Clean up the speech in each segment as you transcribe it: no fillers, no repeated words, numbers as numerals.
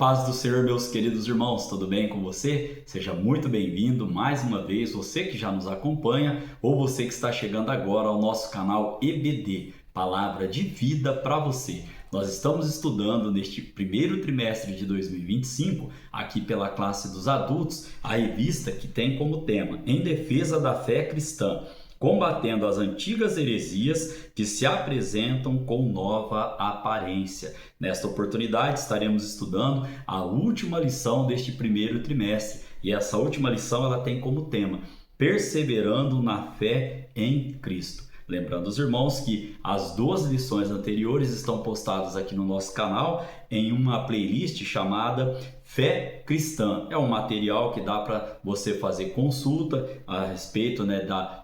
paz do Senhor, meus queridos irmãos, tudo bem com você? Seja muito bem-vindo mais uma vez, você que já nos acompanha ou você que está chegando agora ao nosso canal EBD, Palavra de Vida para você. Nós estamos estudando neste primeiro trimestre de 2025, aqui pela classe dos adultos, a revista que tem como tema Em Defesa da Fé Cristã, combatendo as antigas heresias que se apresentam com nova aparência. Nesta oportunidade estaremos estudando a última lição deste primeiro trimestre, e essa última lição ela tem como tema Perseverando na Fé em Cristo. Lembrando os irmãos que as duas lições anteriores estão postadas aqui no nosso canal em uma playlist chamada Fé Cristã. É um material que dá para você fazer consulta a respeito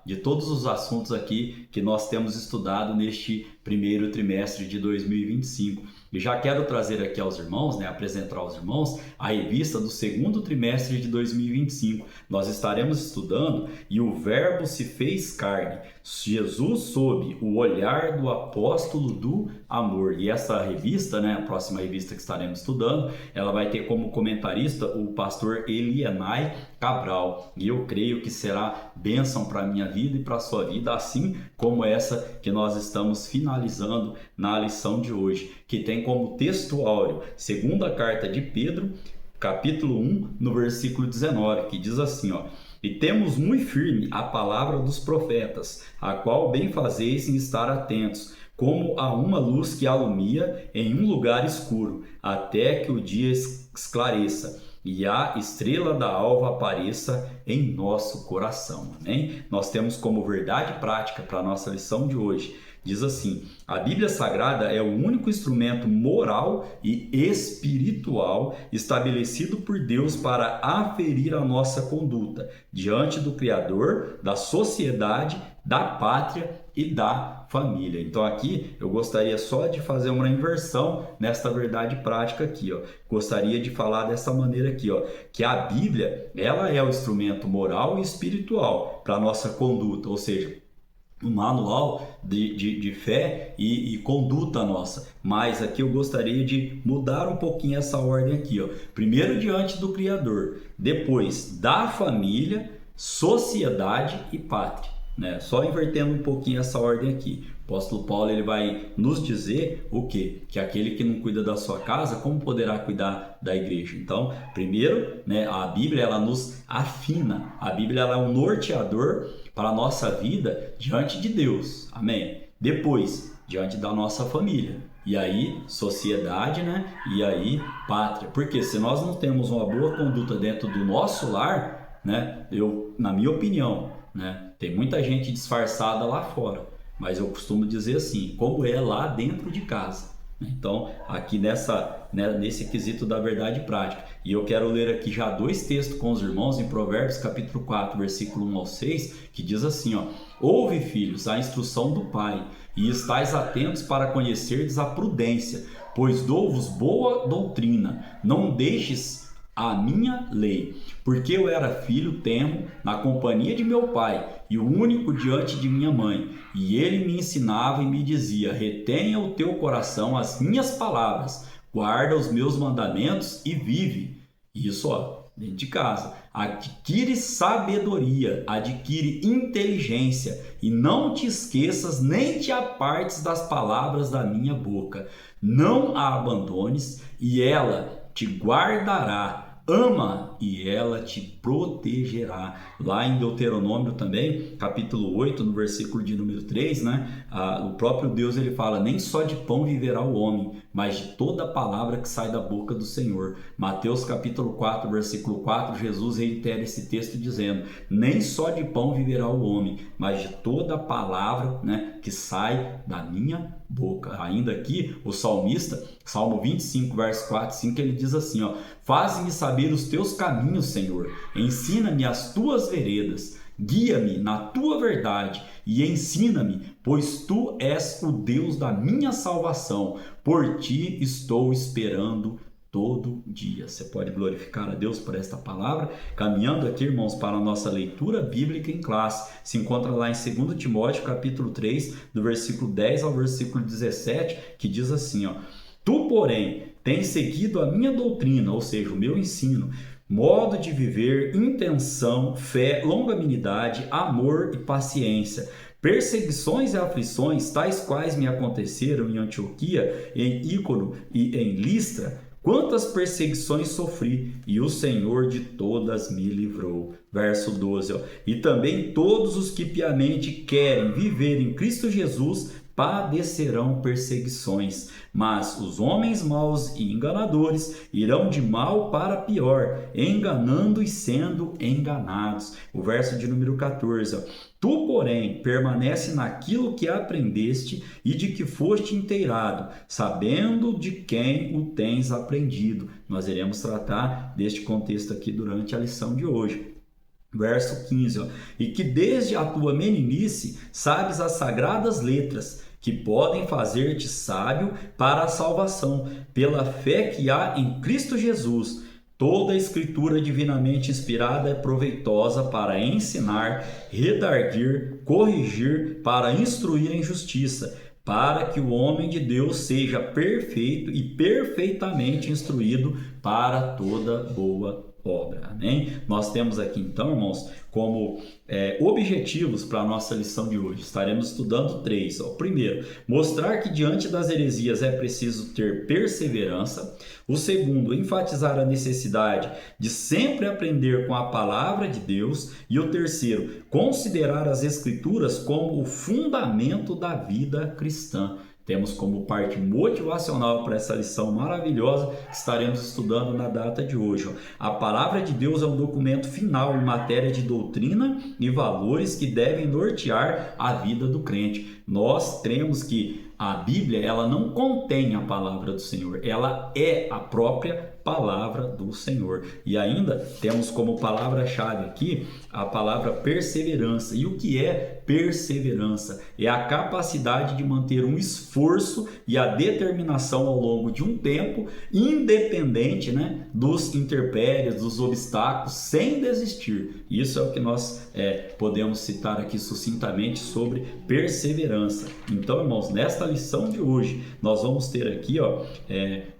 de todos os assuntos aqui que nós temos estudado neste primeiro trimestre de 2025. E já quero trazer aqui aos irmãos, apresentar aos irmãos a revista do segundo trimestre de 2025. Nós estaremos estudando E o Verbo se fez carne, Jesus sob o olhar do apóstolo do amor. E essa revista, a próxima revista que estaremos estudando, ela vai ter como comentarista o pastor Elienay Cabral. E eu creio que será bênção para a minha vida e para a sua vida, assim como essa que nós estamos finalizando na lição de hoje, que tem como texto áureo, segunda carta de Pedro, capítulo 1, no versículo 19, que diz assim, E temos muito firme a palavra dos profetas, a qual bem fazeis em estar atentos, como a uma luz que alumia em um lugar escuro, até que o dia esclareça e a estrela da alva apareça em nosso coração. Amém? Nós temos como verdade prática para a nossa lição de hoje. Diz assim: a Bíblia Sagrada é o único instrumento moral e espiritual estabelecido por Deus para aferir a nossa conduta diante do Criador, da sociedade, da pátria e da família. Então aqui eu gostaria só de fazer uma inversão nesta verdade prática aqui, Gostaria de falar dessa maneira aqui, que a Bíblia, ela é o instrumento moral e espiritual para a nossa conduta, ou seja, um manual de fé e conduta nossa. Mas aqui eu gostaria de mudar um pouquinho essa ordem aqui, Primeiro diante do Criador, depois da família, sociedade e pátria, Só invertendo um pouquinho essa ordem aqui. O apóstolo Paulo ele vai nos dizer o quê? Que aquele que não cuida da sua casa, como poderá cuidar da igreja? Então, primeiro, a Bíblia ela nos afina. A Bíblia ela é um norteador para a nossa vida diante de Deus. Amém? Depois, diante da nossa família. E aí, sociedade, E aí, pátria. Porque se nós não temos uma boa conduta dentro do nosso lar, na minha opinião, tem muita gente disfarçada lá fora, mas eu costumo dizer assim, como é lá dentro de casa. Então, aqui nesse quesito da verdade prática. E eu quero ler aqui já dois textos com os irmãos em Provérbios, capítulo 4, versículo 1 ao 6, que diz assim, Ouve, filhos, a instrução do pai, e estais atentos para conhecerdes a prudência, pois dou-vos boa doutrina, não deixes a minha lei, porque eu era filho tenro na companhia de meu pai e o único diante de minha mãe, e ele me ensinava e me dizia, retenha o teu coração as minhas palavras, guarda os meus mandamentos e vive. Isso, dentro de casa. Adquire sabedoria, adquire inteligência, e não te esqueças nem te apartes das palavras da minha boca. Não a abandones, e ela te guardará. Ama e ela te protegerá. Lá em Deuteronômio também, capítulo 8, no versículo de número 3, o próprio Deus ele fala, nem só de pão viverá o homem, mas de toda a palavra que sai da boca do Senhor. Mateus capítulo 4, versículo 4, Jesus reitera esse texto dizendo, nem só de pão viverá o homem, mas de toda a palavra que sai da minha boca. Ainda aqui, o salmista, Salmo 25, verso 4 e 5, ele diz assim, faze-me saber os teus caminhos, Senhor, ensina-me as tuas veredas, guia-me na tua verdade e ensina-me, pois tu és o Deus da minha salvação, por ti estou esperando todo dia. Você pode glorificar a Deus por esta palavra. Caminhando aqui, irmãos, para a nossa leitura bíblica em classe, se encontra lá em 2 Timóteo, capítulo 3, do versículo 10 ao versículo 17, que diz assim, Tu, porém, tem seguido a minha doutrina, ou seja, o meu ensino, modo de viver, intenção, fé, longanimidade, amor e paciência. Perseguições e aflições, tais quais me aconteceram em Antioquia, em Ícoro e em Listra, quantas perseguições sofri, e o Senhor de todas me livrou. Verso 12. E também todos os que piamente querem viver em Cristo Jesus padecerão perseguições, mas os homens maus e enganadores irão de mal para pior, enganando e sendo enganados. O verso de número 14. Tu, porém, permanece naquilo que aprendeste e de que foste inteirado, sabendo de quem o tens aprendido. Nós iremos tratar deste contexto aqui durante a lição de hoje. Verso 15. E que desde a tua meninice sabes as sagradas letras, que podem fazer-te sábio para a salvação, pela fé que há em Cristo Jesus. Toda a escritura divinamente inspirada é proveitosa para ensinar, redarguir, corrigir, para instruir em justiça, para que o homem de Deus seja perfeito e perfeitamente instruído para toda boa obra. Amém? Nós temos aqui então, irmãos, como objetivos para a nossa lição de hoje. Estaremos estudando 3. O primeiro, mostrar que diante das heresias é preciso ter perseverança. O segundo, enfatizar a necessidade de sempre aprender com a palavra de Deus. E o terceiro, considerar as escrituras como o fundamento da vida cristã. Temos como parte motivacional para essa lição maravilhosa que estaremos estudando na data de hoje. A palavra de Deus é um documento final em matéria de doutrina e valores que devem nortear a vida do crente. Nós cremos que a Bíblia, ela não contém a palavra do Senhor, ela é a própria palavra do Senhor. E ainda temos como palavra-chave aqui a palavra perseverança. E o que é perseverança? É a capacidade de manter um esforço e a determinação ao longo de um tempo, independente, dos intempéries, dos obstáculos, sem desistir. Isso é o que nós podemos citar aqui sucintamente sobre perseverança. Então, irmãos, nesta lição de hoje, nós vamos ter aqui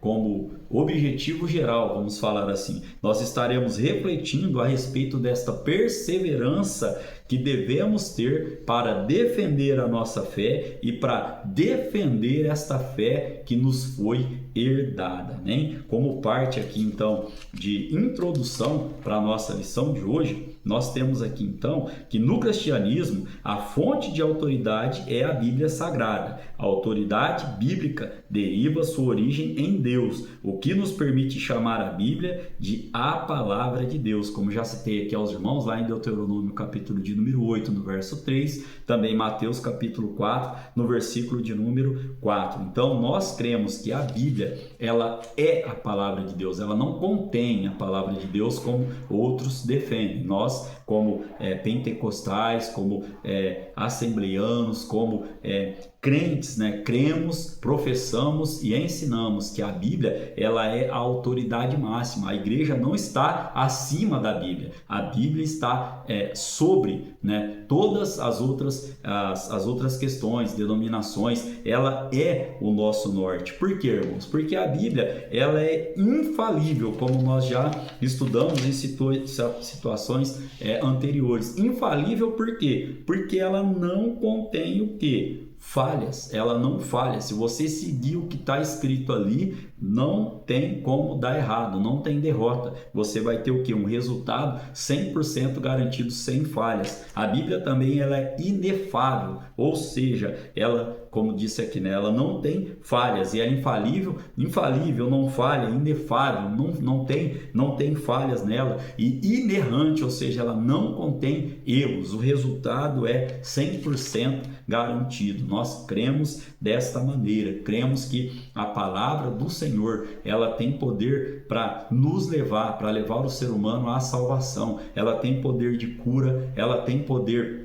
como objetivo geral, vamos falar assim, nós estaremos refletindo a respeito desta perseverança que devemos ter para defender a nossa fé e para defender esta fé que nos foi herdada, né? Como parte aqui então de introdução para a nossa lição de hoje, nós temos aqui então que no cristianismo a fonte de autoridade é a Bíblia Sagrada. A autoridade bíblica deriva sua origem em Deus, o que nos permite chamar a Bíblia de a palavra de Deus, como já citei aqui aos irmãos lá em Deuteronômio capítulo de número 8, no verso 3, também Mateus capítulo 4, no versículo de número 4. Então nós cremos que a Bíblia, ela é a palavra de Deus, ela não contém a palavra de Deus como outros defendem. Nós, como pentecostais, como assembleianos, como crentes, cremos, professamos e ensinamos que a Bíblia, ela é a autoridade máxima. A igreja não está acima da Bíblia. A Bíblia está sobre, todas as outras questões, denominações. Ela é o nosso norte. Por quê, irmãos? Porque a Bíblia, ela é infalível, como nós já estudamos em situações anteriores. Infalível por quê? Porque ela não contém o quê? Falhas, ela não falha. Se você seguir o que está escrito ali, não tem como dar errado, não tem derrota. Você vai ter o quê? Um resultado 100% garantido, sem falhas. A Bíblia também ela é inefável, ou seja, ela, como disse aqui, ela não tem falhas. E é infalível, não falha, inefável, não tem falhas nela. E inerrante, ou seja, ela não contém erros. O resultado é 100% garantido. Nós cremos desta maneira, cremos que a palavra do Senhor, ela tem poder para nos levar, para levar o ser humano à salvação. Ela tem poder de cura, ela tem poder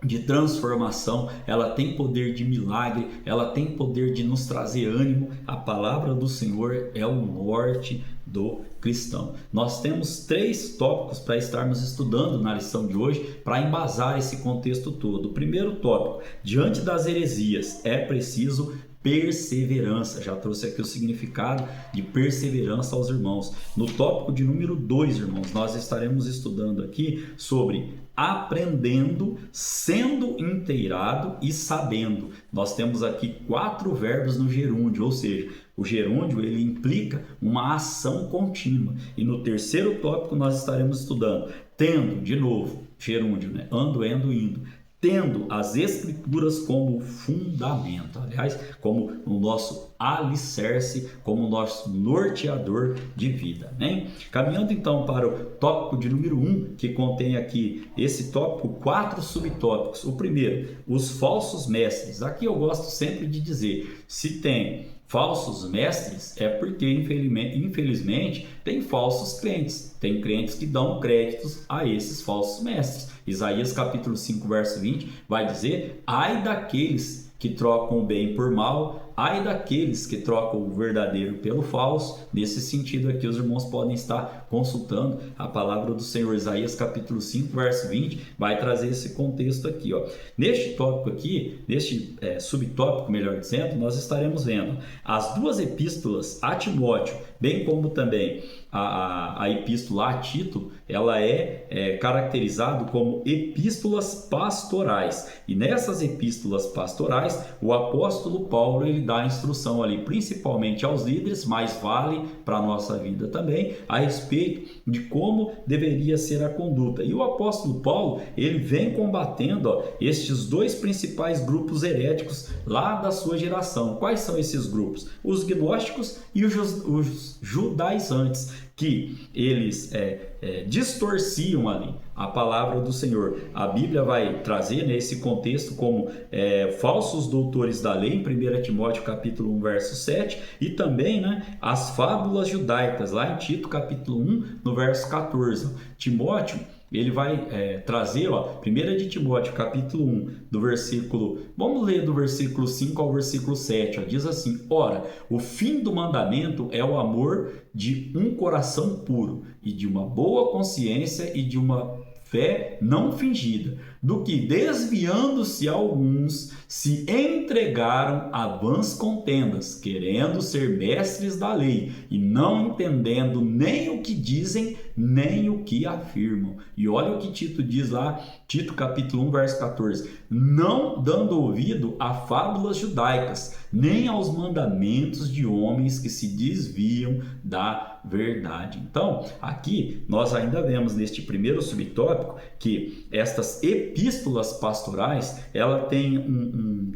de transformação, ela tem poder de milagre, ela tem poder de nos trazer ânimo. A palavra do Senhor é o norte do cristão. Nós temos 3 tópicos para estarmos estudando na lição de hoje para embasar esse contexto todo. O primeiro tópico, diante das heresias, é preciso perseverança. Já trouxe aqui o significado de perseverança aos irmãos. No tópico de número 2, irmãos, nós estaremos estudando aqui sobre aprendendo, sendo inteirado e sabendo. Nós temos aqui 4 verbos no gerúndio, ou seja, o gerúndio ele implica uma ação contínua. E no terceiro tópico nós estaremos estudando tendo, de novo, gerúndio, né? Ando, endo, indo. Tendo as escrituras como fundamento, aliás, como o nosso alicerce, como o nosso norteador de vida, né? Caminhando então para o tópico de número 1, que contém aqui esse tópico 4 subtópicos. O primeiro, os falsos mestres. Aqui eu gosto sempre de dizer, se tem falsos mestres, é porque infelizmente tem falsos crentes, tem crentes que dão créditos a esses falsos mestres. Isaías capítulo 5, verso 20 vai dizer: ai daqueles que trocam o bem por mal, ai daqueles que trocam o verdadeiro pelo falso. Nesse sentido aqui, os irmãos podem estar consultando a palavra do Senhor. Isaías capítulo 5, verso 20 vai trazer esse contexto aqui, ó. Neste tópico aqui, neste subtópico, melhor dizendo, nós estaremos vendo as 2 epístolas a Timóteo, bem como também a epístola a Tito. Ela é caracterizada como epístolas pastorais, e nessas epístolas pastorais o apóstolo Paulo ele dá a instrução ali principalmente aos líderes, mas vale para a nossa vida também, a respeito de como deveria ser a conduta. E o apóstolo Paulo ele vem combatendo estes 2 principais grupos heréticos lá da sua geração. Quais são esses grupos? Os gnósticos e os judaizantes, que eles distorciam ali a palavra do Senhor. A Bíblia vai trazer nesse contexto como falsos doutores da lei, em 1 Timóteo capítulo 1, verso 7, e também, né, as fábulas judaicas, lá em Tito capítulo 1, no verso 14. Timóteo, ele vai trazer, 1 de Timóteo capítulo 1, do versículo, vamos ler do versículo 5 ao versículo 7, diz assim: ora, o fim do mandamento é o amor de um coração puro e de uma boa consciência e de uma fé não fingida, do que desviando-se alguns se entregaram a vãs contendas, querendo ser mestres da lei e não entendendo nem o que dizem nem o que afirmam. E olha o que Tito diz lá, Tito capítulo 1, verso 14: não dando ouvido a fábulas judaicas, nem aos mandamentos de homens que se desviam da verdade. Então, aqui nós ainda vemos neste primeiro subtópico que estas epístolas pastorais, ela tem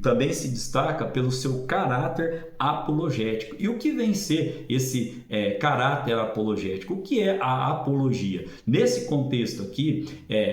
também se destaca pelo seu caráter apologético. E o que vem ser esse caráter apologético? O que é a apologia? Nesse contexto aqui,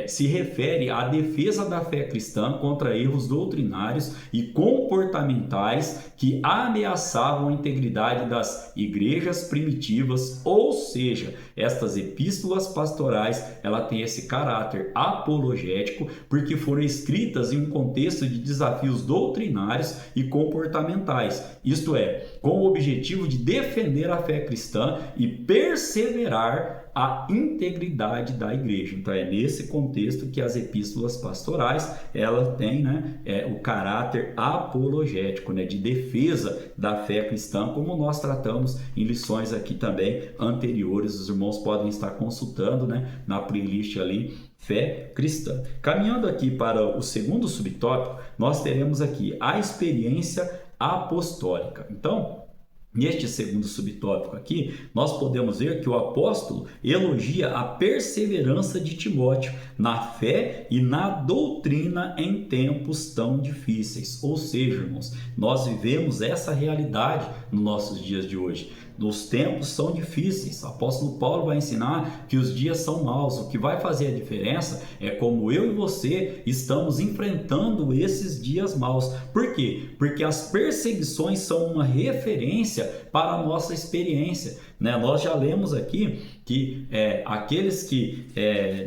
se refere à defesa da fé cristã contra erros doutrinários e comportamentais que ameaçavam a integridade das igrejas primitivas, ou seja, estas epístolas pastorais, ela tem esse caráter apologético porque foram escritas em um contexto de desafios doutrinários e comportamentais, isto é, com o objetivo de defender a fé cristã e perseverar a integridade da igreja. Então é nesse contexto que as epístolas pastorais ela tem, né, o caráter apologético, né, de defesa da fé cristã, como nós tratamos em lições aqui também anteriores. Os irmãos podem estar consultando, né, na playlist ali Fé Cristã. Caminhando aqui para o segundo subtópico, nós teremos aqui a experiência apostólica. Então, neste segundo subtópico aqui, nós podemos ver que o apóstolo elogia a perseverança de Timóteo na fé e na doutrina em tempos tão difíceis. Ou seja, irmãos, nós vivemos essa realidade nos nossos dias de hoje. Os tempos são difíceis. O apóstolo Paulo vai ensinar que os dias são maus. O que vai fazer a diferença é como eu e você estamos enfrentando esses dias maus. Por quê? Porque as perseguições são uma referência para a nossa experiência, né? Nós já lemos aqui que aqueles que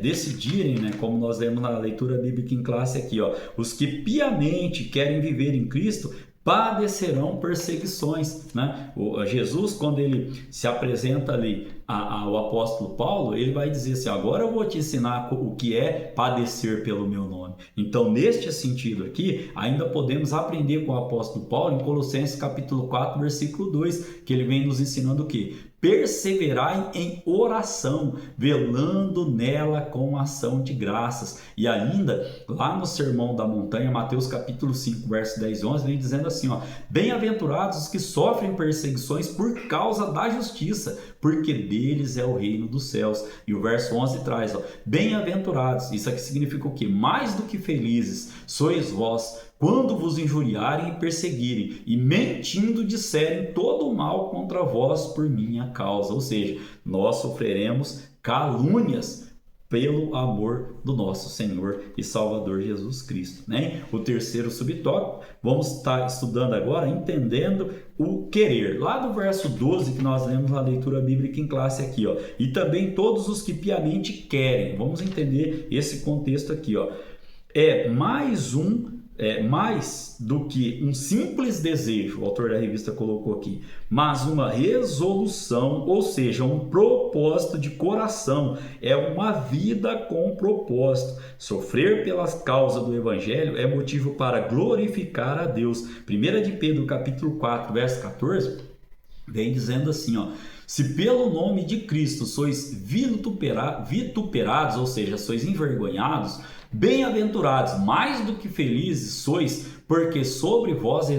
decidirem, né, como nós lemos na leitura bíblica em classe aqui, os que piamente querem viver em Cristo padecerão perseguições, né? Jesus, quando ele se apresenta ali ao apóstolo Paulo, ele vai dizer assim: agora eu vou te ensinar o que é padecer pelo meu nome. Então, neste sentido aqui, ainda podemos aprender com o apóstolo Paulo em Colossenses capítulo 4, versículo 2, que ele vem nos ensinando o quê? Perseverai em oração, velando nela com ação de graças. E ainda, lá no Sermão da Montanha, Mateus capítulo 5, verso 10 e 11, vem dizendo assim, ó: bem-aventurados os que sofrem perseguições por causa da justiça, porque deles é o reino dos céus. E o verso 11 traz, ó: bem-aventurados, isso aqui significa o quê? Mais do que felizes sois vós, quando vos injuriarem e perseguirem, e mentindo disserem todo o mal contra vós por minha causa. Ou seja, nós sofreremos calúnias pelo amor do nosso Senhor e Salvador Jesus Cristo, né? O terceiro subtópico, vamos estar estudando agora, entendendo o querer. Lá do verso 12, que nós lemos na leitura bíblica em classe aqui, ó: e também todos os que piamente querem. Vamos entender esse contexto aqui, ó. Mais do que um simples desejo, o autor da revista colocou aqui, mas uma resolução, ou seja, um propósito de coração, é uma vida com propósito. Sofrer pela causa do Evangelho é motivo para glorificar a Deus. 1 de Pedro capítulo 4, verso 14, vem dizendo assim, ó: se pelo nome de Cristo sois vituperados, ou seja, sois envergonhados, bem-aventurados, mais do que felizes sois, porque sobre vós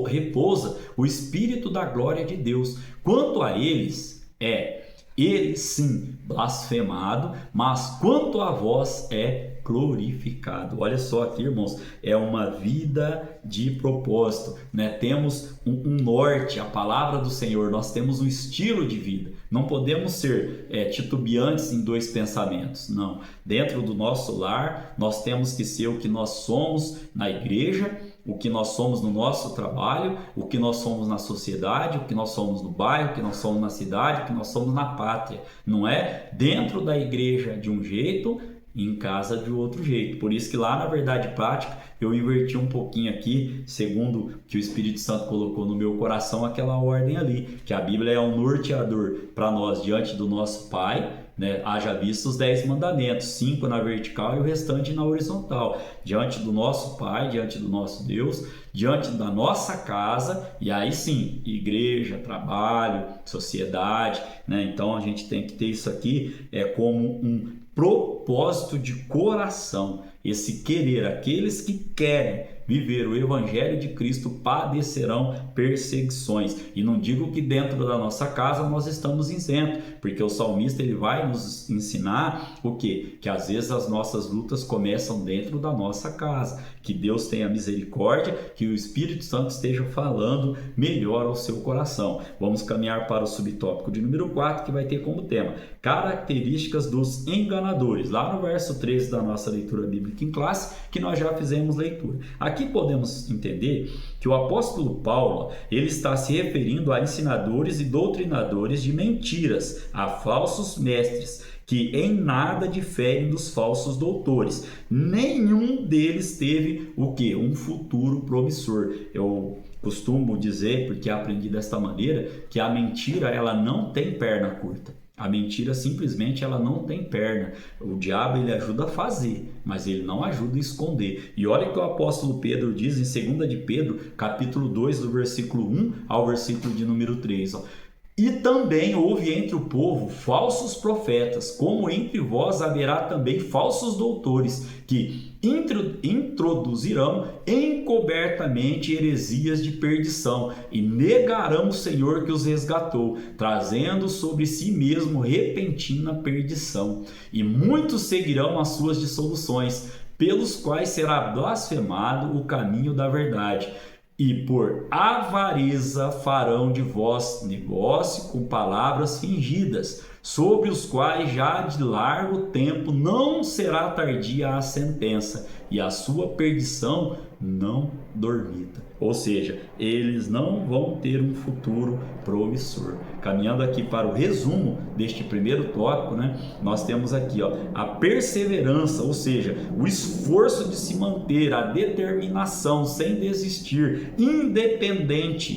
repousa o Espírito da glória de Deus. Quanto a eles, ele sim blasfemado, mas quanto a vós é glorificado. Olha só aqui, irmãos, é uma vida de propósito, né? Temos um norte, a palavra do Senhor, nós temos um estilo de vida. Não podemos ser titubeantes em dois pensamentos, não. Dentro do nosso lar, nós temos que ser o que nós somos na igreja, o que nós somos no nosso trabalho, o que nós somos na sociedade, o que nós somos no bairro, o que nós somos na cidade, o que nós somos na pátria. Não é dentro da igreja de um jeito, em casa de outro jeito. Por isso que lá na verdade prática eu inverti um pouquinho aqui, segundo que o Espírito Santo colocou no meu coração, aquela ordem ali, que a Bíblia é um norteador para nós diante do nosso Pai, né? Haja visto os 10 mandamentos, 5 na vertical e o restante na horizontal, diante do nosso Pai, diante do nosso Deus, diante da nossa casa, e aí sim, igreja, trabalho, sociedade, né? Então a gente tem que ter isso aqui como um propósito de coração, esse querer. Aqueles que querem viver o Evangelho de Cristo padecerão perseguições. E não digo que dentro da nossa casa nós estamos isentos, porque o salmista ele vai nos ensinar o quê? Que às vezes as nossas lutas começam dentro da nossa casa. Que Deus tenha misericórdia, que o Espírito Santo esteja falando melhor ao seu coração. Vamos caminhar para o subtópico de número 4, que vai ter como tema características dos enganadores, lá no verso 13 da nossa leitura bíblica em classe, que nós já fizemos leitura. Aqui podemos entender que o apóstolo Paulo ele está se referindo a ensinadores e doutrinadores de mentiras, a falsos mestres, que em nada diferem dos falsos doutores. Nenhum deles teve o quê? Um futuro promissor. Eu costumo dizer, porque aprendi desta maneira, que a mentira ela não tem perna curta. A mentira simplesmente ela não tem perna. O diabo ele ajuda a fazer, mas ele não ajuda a esconder. E olha o que o apóstolo Pedro diz em 2 de Pedro, capítulo 2, do versículo 1 ao versículo de número 3. Ó. E também houve entre o povo falsos profetas, como entre vós haverá também falsos doutores, que introduzirão encobertamente heresias de perdição e negarão o Senhor que os resgatou, trazendo sobre si mesmo repentina perdição. E muitos seguirão as suas dissoluções, pelos quais será blasfemado o caminho da verdade. E por avareza farão de vós negócio com palavras fingidas, sobre os quais já de largo tempo não será tardia a sentença, e a sua perdição não dormita. ou seja, eles não vão ter um futuro promissor. Caminhando aqui para o resumo deste primeiro tópico, né, nós temos aqui a perseverança, ou seja, o esforço de se manter, a determinação sem desistir, independente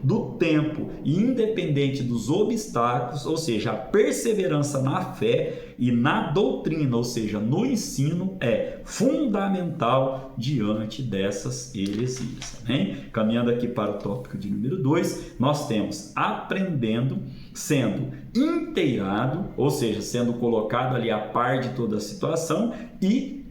do tempo e independente dos obstáculos, ou seja, a perseverança na fé e na doutrina, ou seja, no ensino, é fundamental diante dessas heresias. Amém? Caminhando aqui para o tópico de número 2, nós temos aprendendo, sendo inteirado, ou seja, sendo colocado ali a par de toda a situação, e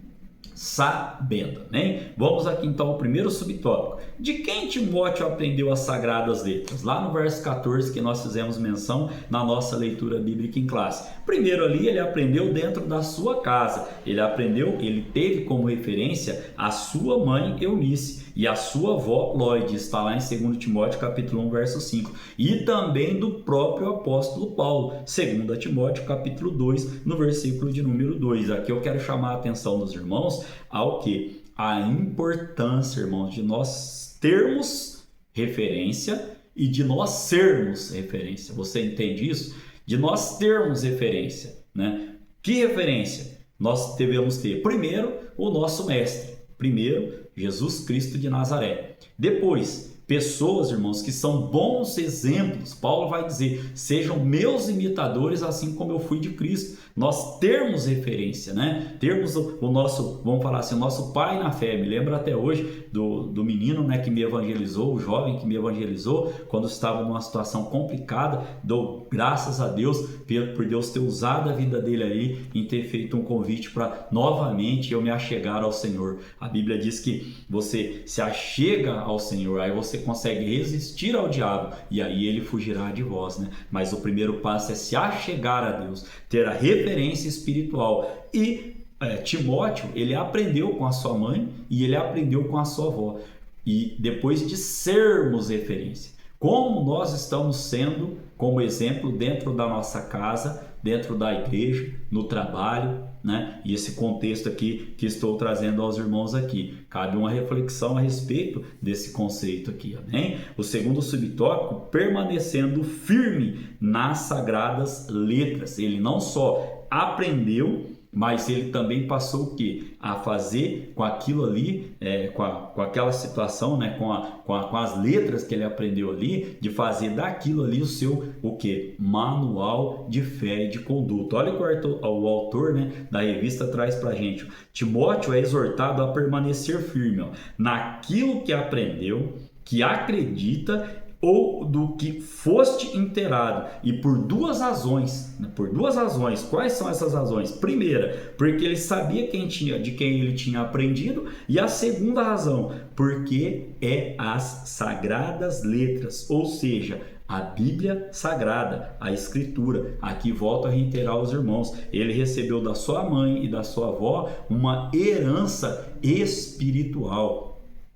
sabendo, né? Vamos aqui então ao primeiro subtópico. De quem Timóteo aprendeu as sagradas letras? Lá no verso 14 que nós fizemos menção na nossa leitura bíblica em classe. Primeiro ali ele aprendeu dentro da sua casa. Ele teve como referência a sua mãe Eunice e a sua avó Lóide, está lá em 2 Timóteo capítulo 1, verso 5. E também do próprio apóstolo Paulo, 2 Timóteo capítulo 2, no versículo de número 2. Aqui eu quero chamar a atenção dos irmãos ao que? A importância, irmãos, de nós termos referência e de nós sermos referência. Você entende isso? De nós termos referência, né? Que referência nós devemos ter? Primeiro, o nosso mestre. Primeiro, Jesus Cristo de Nazaré. Depois, pessoas, irmãos, que são bons exemplos. Paulo vai dizer, sejam meus imitadores assim como eu fui de Cristo. Nós termos referência, né? Termos o nosso, vamos falar assim, o nosso pai na fé. Me lembro até hoje do menino, né, que me evangelizou, o jovem que me evangelizou, quando estava numa situação complicada. Dou graças a Deus por Deus ter usado a vida dele aí em ter feito um convite para novamente eu me achegar ao Senhor. A Bíblia diz que você se achega ao Senhor, aí você consegue resistir ao diabo e aí ele fugirá de vós, né? Mas o primeiro passo é se achegar a Deus, ter a referência espiritual. E Timóteo, ele aprendeu com a sua mãe e ele aprendeu com a sua avó. E depois de sermos referência, como nós estamos sendo como exemplo dentro da nossa casa, dentro da igreja, no trabalho, né? E esse contexto aqui que estou trazendo aos irmãos aqui. Cabe uma reflexão a respeito desse conceito aqui, amém? O segundo subtópico, permanecendo firme nas sagradas letras. Ele não só aprendeu, mas ele também passou o quê? A fazer com aquilo ali, com aquela situação, né? com as letras que ele aprendeu ali, de fazer daquilo ali o seu, o quê? Manual de fé e de conduta. Olha o que o autor, né, da revista traz pra gente. Timóteo é exortado a permanecer firme, naquilo que aprendeu, que acredita ou do que foste inteirado, e por duas razões, né? Por duas razões. Quais são essas razões? Primeira, porque ele sabia de quem ele tinha aprendido, e a segunda razão, porque é as sagradas letras, ou seja, a Bíblia Sagrada, a Escritura. Aqui volto a reiterar aos irmãos, ele recebeu da sua mãe e da sua avó uma herança espiritual.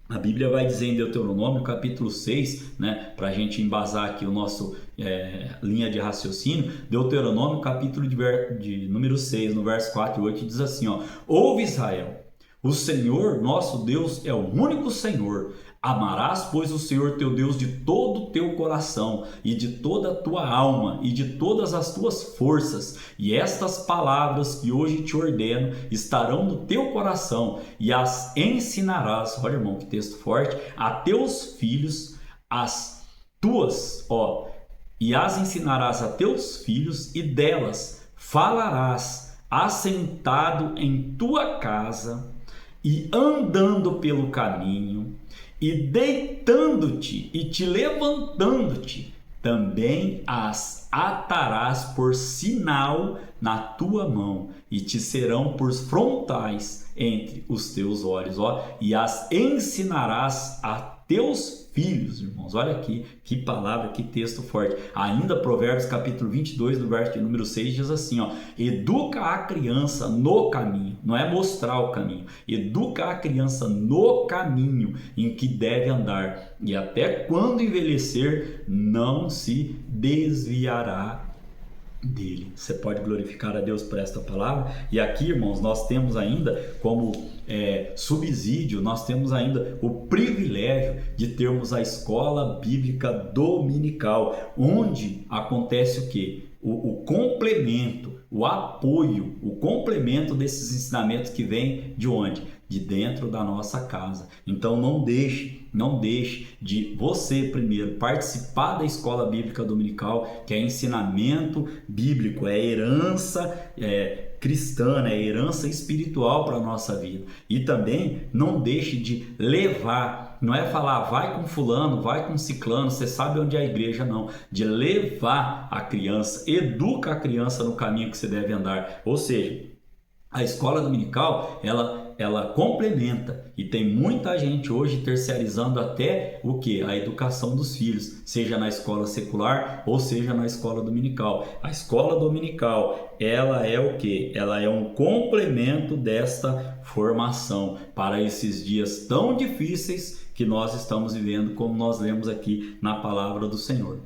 A Bíblia vai dizer em Deuteronômio capítulo 6, né, para a gente embasar aqui o nosso linha de raciocínio. Deuteronômio capítulo de número 6, no verso 4 e 8, diz assim, ouve Israel, o Senhor nosso Deus é o único Senhor. Amarás, pois, o Senhor teu Deus de todo o teu coração e de toda a tua alma e de todas as tuas forças. E estas palavras que hoje te ordeno estarão no teu coração e as ensinarás, olha irmão, que texto forte, a teus filhos, e as ensinarás a teus filhos, e delas falarás assentado em tua casa e andando pelo caminho, e deitando-te e te levantando-te, também as atarás por sinal na tua mão, e te serão por frontais entre os teus olhos, e as ensinarás a teus filhos, irmãos. Olha aqui, que palavra, que texto forte. Ainda Provérbios capítulo 22, no verso de número 6, diz assim, educa a criança no caminho, não é mostrar o caminho, educa a criança no caminho em que deve andar, e até quando envelhecer, não se desviará dele. Você pode glorificar a Deus por esta palavra. E aqui, irmãos, nós temos ainda como subsídio, nós temos ainda o privilégio de termos a escola bíblica dominical, onde acontece o quê? O complemento, o apoio, o complemento desses ensinamentos que vem de onde? De dentro da nossa casa. Então não deixe de você primeiro participar da escola bíblica dominical, que é ensinamento bíblico, é herança cristã, é herança espiritual para a nossa vida. E também não deixe de levar, não é falar vai com fulano, vai com ciclano, você sabe onde é a igreja, não. De levar a criança, educa a criança no caminho que você deve andar. Ou seja, a escola dominical, ela complementa, e tem muita gente hoje terceirizando até o que? A educação dos filhos, seja na escola secular ou seja na escola dominical. A escola dominical, ela é o que? Ela é um complemento desta formação para esses dias tão difíceis que nós estamos vivendo, como nós lemos aqui na palavra do Senhor.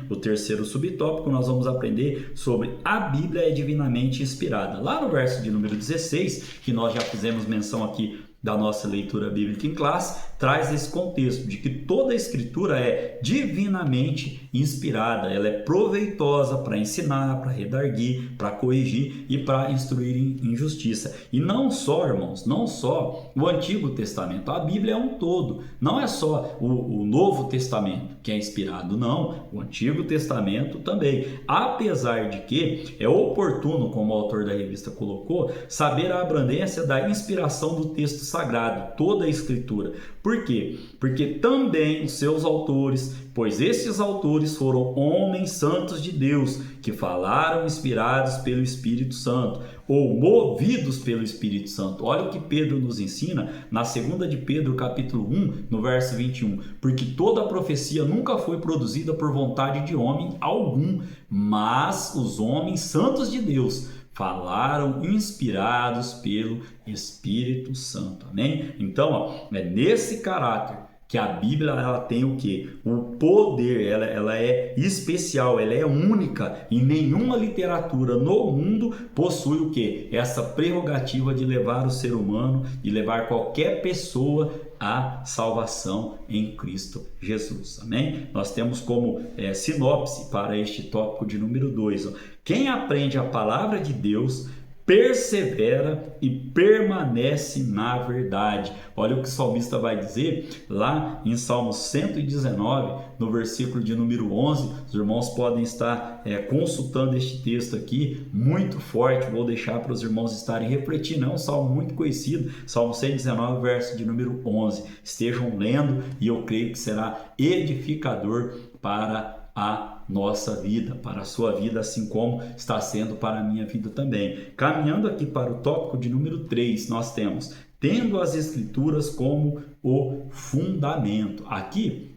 O terceiro subtópico, nós vamos aprender sobre a Bíblia é divinamente inspirada. Lá no verso de número 16, que nós já fizemos menção aqui da nossa leitura bíblica em classe, traz esse contexto de que toda a escritura é divinamente inspirada, ela é proveitosa para ensinar, para redarguir, para corrigir e para instruir em justiça. E não só, irmãos, não só o Antigo Testamento, a Bíblia é um todo, não é só o Novo Testamento que é inspirado, não, o Antigo Testamento também, apesar de que é oportuno, como o autor da revista colocou, saber a abrangência da inspiração do texto sagrado, toda a escritura. Por quê? Porque também os seus autores, pois esses autores foram homens santos de Deus, que falaram inspirados pelo Espírito Santo, ou movidos pelo Espírito Santo. Olha o que Pedro nos ensina na 2 de Pedro, capítulo 1, no verso 21. Porque toda a profecia nunca foi produzida por vontade de homem algum, mas os homens santos de Deus falaram inspirados pelo Espírito Santo. Amém? Então, é nesse caráter que a Bíblia ela tem o quê? O poder, ela é especial, ela é única, e nenhuma literatura no mundo possui o quê? Essa prerrogativa de levar o ser humano e levar qualquer pessoa à salvação em Cristo Jesus. Amém? Nós temos como sinopse para este tópico de número 2. Quem aprende a palavra de Deus persevera e permanece na verdade. Olha o que o salmista vai dizer lá em Salmo 119, no versículo de número 11. Os irmãos podem estar consultando este texto aqui, muito forte, vou deixar para os irmãos estarem refletindo. É um salmo muito conhecido, Salmo 119, verso de número 11. Estejam lendo e eu creio que será edificador para a nossa vida, para a sua vida, assim como está sendo para a minha vida também. Caminhando aqui para o tópico de número 3, nós temos tendo as Escrituras como o fundamento. Aqui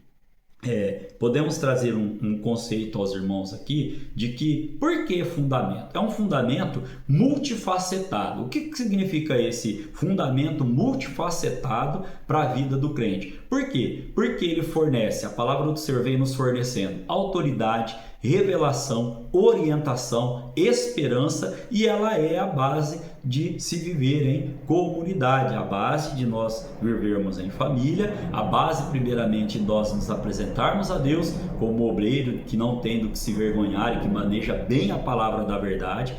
podemos trazer um conceito aos irmãos aqui de que, por que fundamento? É um fundamento multifacetado. O que significa esse fundamento multifacetado para a vida do crente? Por quê? Porque ele fornece, a palavra do Senhor vem nos fornecendo autoridade, revelação, orientação, esperança, e ela é a base de se viver em comunidade, a base de nós vivermos em família, a base primeiramente de nós nos apresentarmos a Deus como obreiro que não tem do que se vergonhar e que maneja bem a palavra da verdade,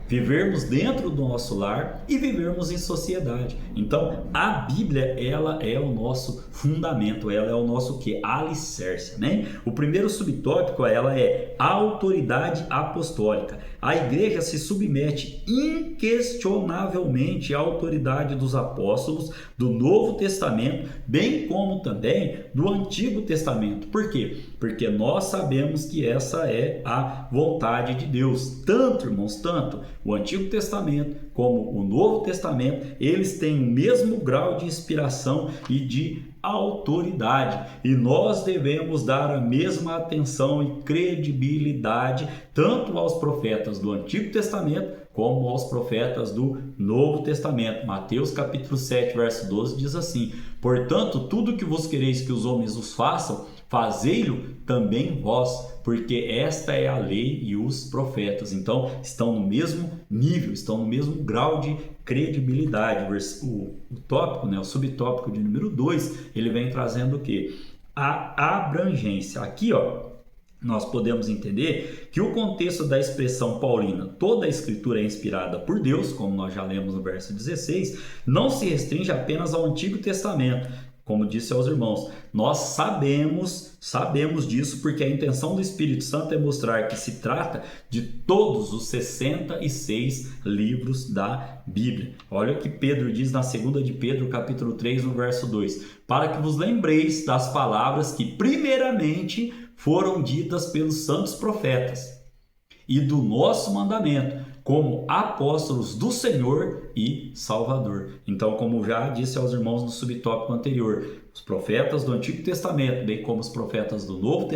vivermos dentro do nosso lar e vivermos em sociedade. Então, a Bíblia, ela é o nosso fundamento, ela é o nosso alicerce, né? O primeiro subtópico, ela é a autoridade apostólica. A igreja se submete inquestionavelmente à autoridade dos apóstolos do Novo Testamento, bem como também do Antigo Testamento. Por quê? Porque nós sabemos que essa é a vontade de Deus. Tanto, irmãos, tanto o Antigo Testamento como o Novo Testamento, eles têm o mesmo grau de inspiração e de autoridade, e nós devemos dar a mesma atenção e credibilidade tanto aos profetas do Antigo Testamento como aos profetas do Novo Testamento. Mateus capítulo 7, verso 12 diz assim: portanto, tudo que vos quereis que os homens os façam, fazei-lo também vós, porque esta é a lei e os profetas. Então, estão no mesmo nível, estão no mesmo grau de credibilidade. O tópico, né, o subtópico de número 2, ele vem trazendo o quê? A abrangência. Aqui, nós podemos entender que o contexto da expressão paulina, toda a escritura é inspirada por Deus, como nós já lemos no verso 16, não se restringe apenas ao Antigo Testamento. Como disse aos irmãos, nós sabemos disso porque a intenção do Espírito Santo é mostrar que se trata de todos os 66 livros da Bíblia. Olha o que Pedro diz na 2 de Pedro, capítulo 3, no verso 2. Para que vos lembreis das palavras que primeiramente foram ditas pelos santos profetas e do nosso mandamento, como apóstolos do Senhor e Salvador. Então, como já disse aos irmãos no subtópico anterior, os profetas do Antigo Testamento, bem como os profetas do Novo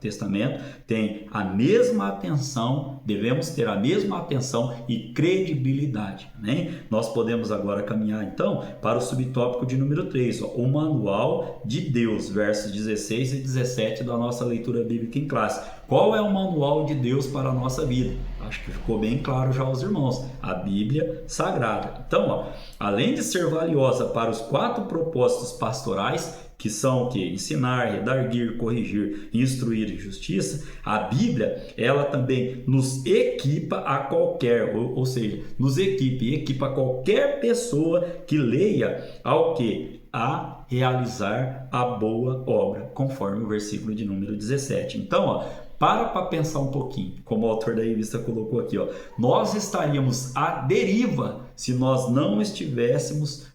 Testamento, têm a mesma atenção, devemos ter a mesma atenção e credibilidade, né? Nós podemos agora caminhar, então, para o subtópico de número 3, o Manual de Deus, versos 16 e 17 da nossa leitura bíblica em classe. Qual é o manual de Deus para a nossa vida? Acho que ficou bem claro já aos irmãos, a Bíblia Sagrada. Então, além de ser valiosa para os 4 propósitos pastorais, que são o quê? Ensinar, redarguir, corrigir, instruir e justiça, a Bíblia, ela também nos equipa a qualquer, ou seja, nos equipa qualquer pessoa que leia ao quê? A realizar a boa obra, conforme o versículo de número 17. Então, para pensar um pouquinho, como o autor da revista colocou aqui, nós estaríamos à deriva se nós não estivéssemos,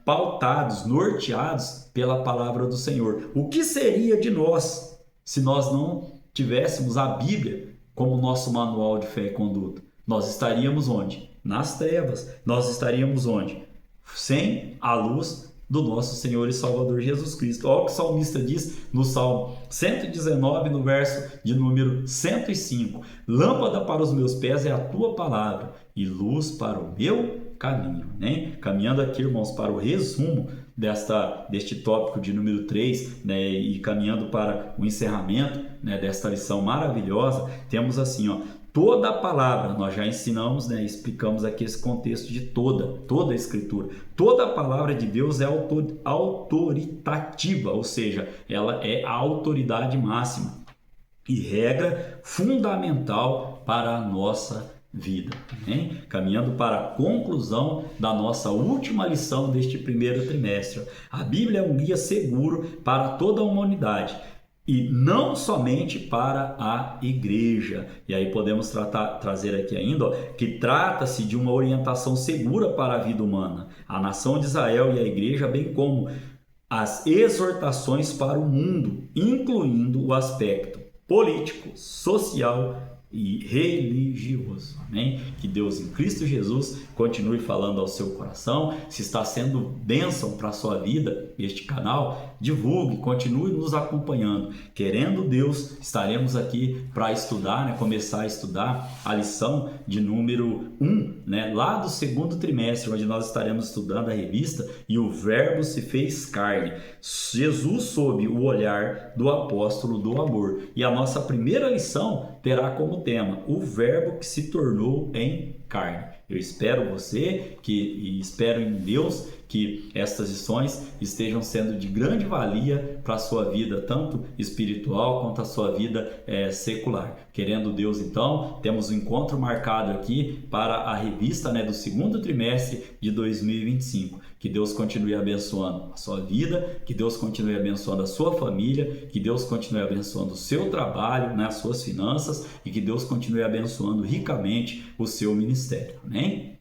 pautados, norteados pela palavra do Senhor. O que seria de nós se nós não tivéssemos a Bíblia como nosso manual de fé e conduta? Nós estaríamos onde? Nas trevas. Nós estaríamos onde? Sem a luz do nosso Senhor e Salvador Jesus Cristo. Olha o que o salmista diz no Salmo 119, no verso de número 105. Lâmpada para os meus pés é a tua palavra e luz para o meu caminho. Caminhando aqui, irmãos, para o resumo deste tópico de número 3, e caminhando para o encerramento, desta lição maravilhosa, temos assim, toda a palavra, nós já ensinamos, explicamos aqui esse contexto de toda a escritura. Toda a palavra de Deus é autoritativa, ou seja, ela é a autoridade máxima e regra fundamental para a nossa vida. Caminhando para a conclusão da nossa última lição deste primeiro trimestre. A Bíblia é um guia seguro para toda a humanidade. E não somente para a igreja. E aí podemos trazer aqui ainda que trata-se de uma orientação segura para a vida humana, a nação de Israel e a igreja, bem como as exortações para o mundo, incluindo o aspecto político, social e religioso. Amém? Que Deus em Cristo Jesus continue falando ao seu coração. Se está sendo bênção para a sua vida este canal, divulgue, continue nos acompanhando. Querendo Deus, estaremos aqui para estudar, começar a estudar a lição de número 1, lá do segundo trimestre, onde nós estaremos estudando a revista E o Verbo se fez carne. Jesus sob o olhar do apóstolo do amor. E a nossa primeira lição terá como tema o Verbo que se tornou em carne. Eu espero você e espero em Deus que estas lições estejam sendo de grande valia para a sua vida, tanto espiritual quanto a sua vida secular. Querendo Deus, então, temos um encontro marcado aqui para a revista do segundo trimestre de 2025. Que Deus continue abençoando a sua vida, que Deus continue abençoando a sua família, que Deus continue abençoando o seu trabalho, as suas finanças e que Deus continue abençoando ricamente o seu ministério. Amém?